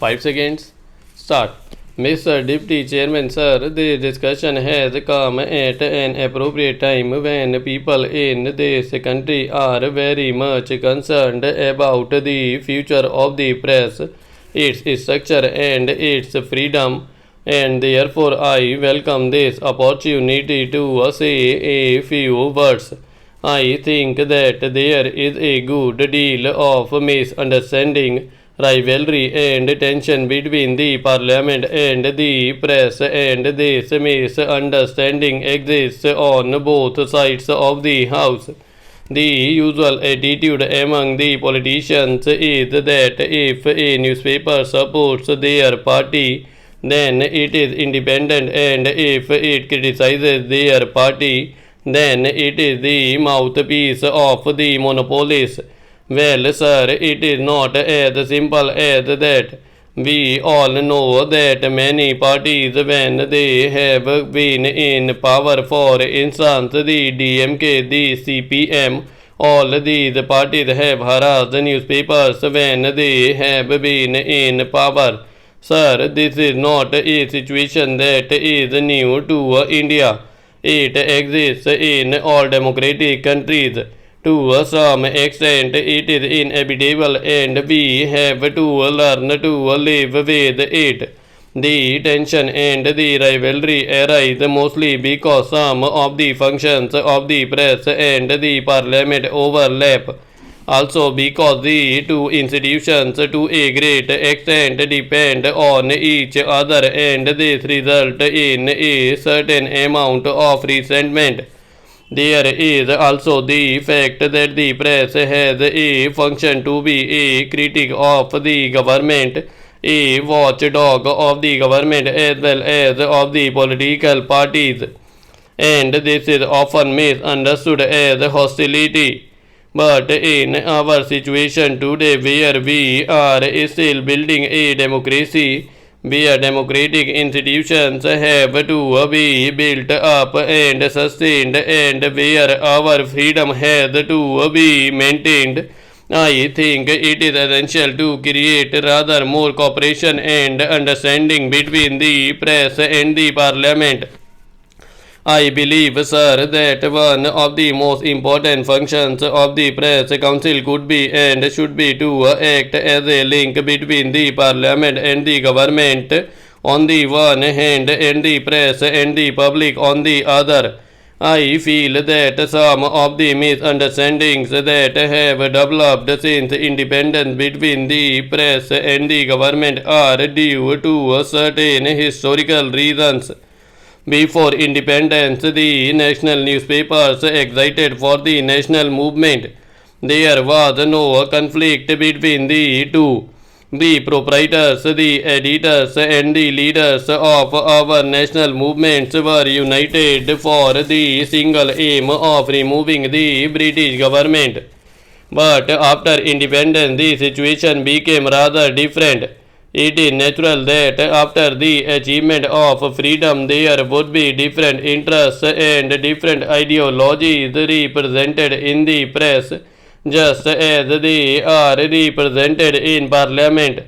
5 seconds. Start. Mr. Deputy Chairman, sir, the discussion has come at an appropriate time when people in this country are very much concerned about the future of the press, its structure, and its freedom, and therefore I welcome this opportunity to say a few words. I think that there is a good deal of misunderstanding, rivalry, and tension between the parliament and the press, and this misunderstanding exists on both sides of the house. The usual attitude among the politicians is that if a newspaper supports their party, then it is independent, and if it criticizes their party, then it is the mouthpiece of the monopolies. Well, sir, it is not as simple as that. We all know that many parties, when they have been in power, for instance, the DMK, the CPM, all these parties have harassed newspapers when they have been in power. Sir, this is not a situation that is new to India. It exists in all democratic countries. To some extent, it is inevitable, and we have to learn to live with it. The tension and the rivalry arise mostly because some of the functions of the press and the parliament overlap. Also because the two institutions to a great extent depend on each other, and this results in a certain amount of resentment. There is also the fact that the press has a function to be a critic of the government, a watchdog of the government as well as of the political parties, and this is often misunderstood as hostility. But in our situation today, where we are still building a democracy, where democratic institutions have to be built up and sustained, and where our freedom has to be maintained, I think it is essential to create rather more cooperation and understanding between the press and the parliament. I believe, sir, that one of the most important functions of the press council could be and should be to act as a link between the parliament and the government on the one hand, and the press and the public on the other. I feel that some of the misunderstandings that have developed since independence between the press and the government are due to certain historical reasons. Before independence, the national newspapers excited for the national movement. There was no conflict between the two. The proprietors, the editors, and the leaders of our national movements were united for the single aim of removing the British government. But after independence, the situation became rather different. It is natural that after the achievement of freedom, there would be different interests and different ideologies represented in the press, just as they are represented in parliament.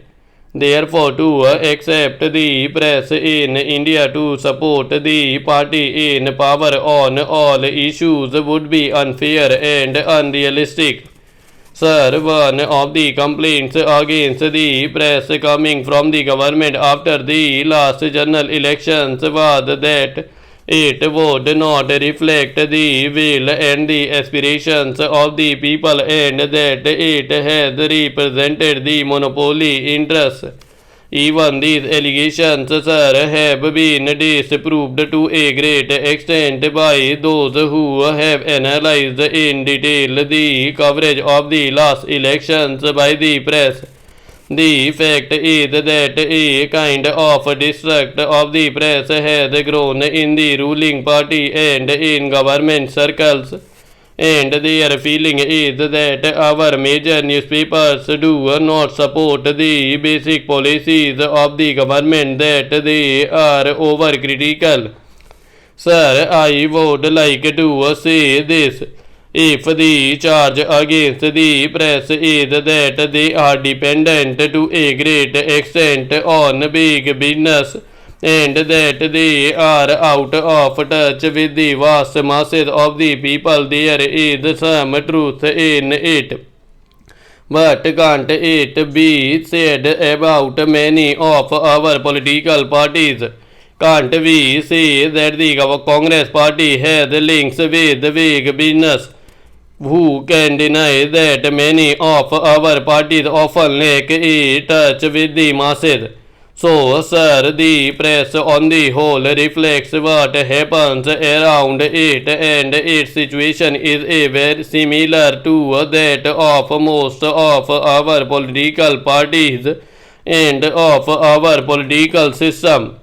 Therefore, to accept the press in India to support the party in power on all issues would be unfair and unrealistic. Sir, one of the complaints against the press coming from the government after the last general elections was that it would not reflect the will and the aspirations of the people, and that it has represented the monopoly interests. Even these allegations, sir, have been disproved to a great extent by those who have analyzed in detail the coverage of the last elections by the press. The fact is that a kind of distrust of the press has grown in the ruling party and in government circles, and their feeling is that our major newspapers do not support the basic policies of the government, that they are overcritical. Sir, I would like to say this. if the charge against the press is that they are dependent to a great extent on big business and that they are out of touch with the vast masses of the people, there is some truth in it. But can't it be said about many of our political parties? Can't we say that the Congress party has links with big business? Who can deny that many of our parties often lack a touch with the masses? So, sir, the press on the whole reflects what happens around it, and its situation is very similar to that of most of our political parties and of our political system.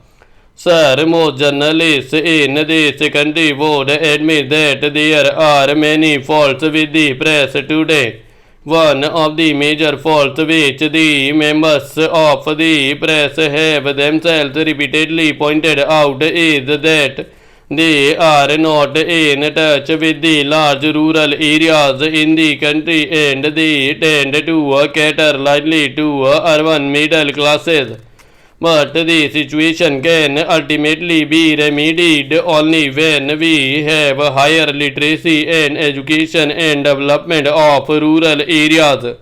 Sir, most journalists in this country would admit that there are many faults with the press today. One of the major faults which the members of the press have themselves repeatedly pointed out is that they are not in touch with the large rural areas in the country and they tend to cater largely to urban middle classes. But the situation can ultimately be remedied only when we have higher literacy and education and development of rural areas.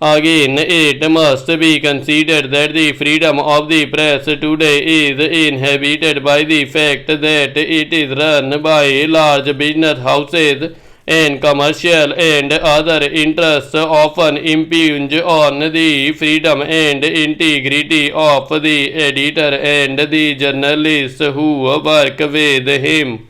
Again, it must be considered that the freedom of the press today is inhibited by the fact that it is run by large business houses and commercial and other interests often impinge on the freedom and integrity of the editor and the journalists who work with him.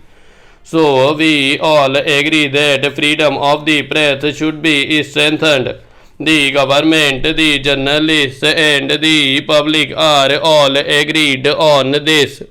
So we all agree that freedom of the press should be strengthened. The government, the journalists and the public are all agreed on this.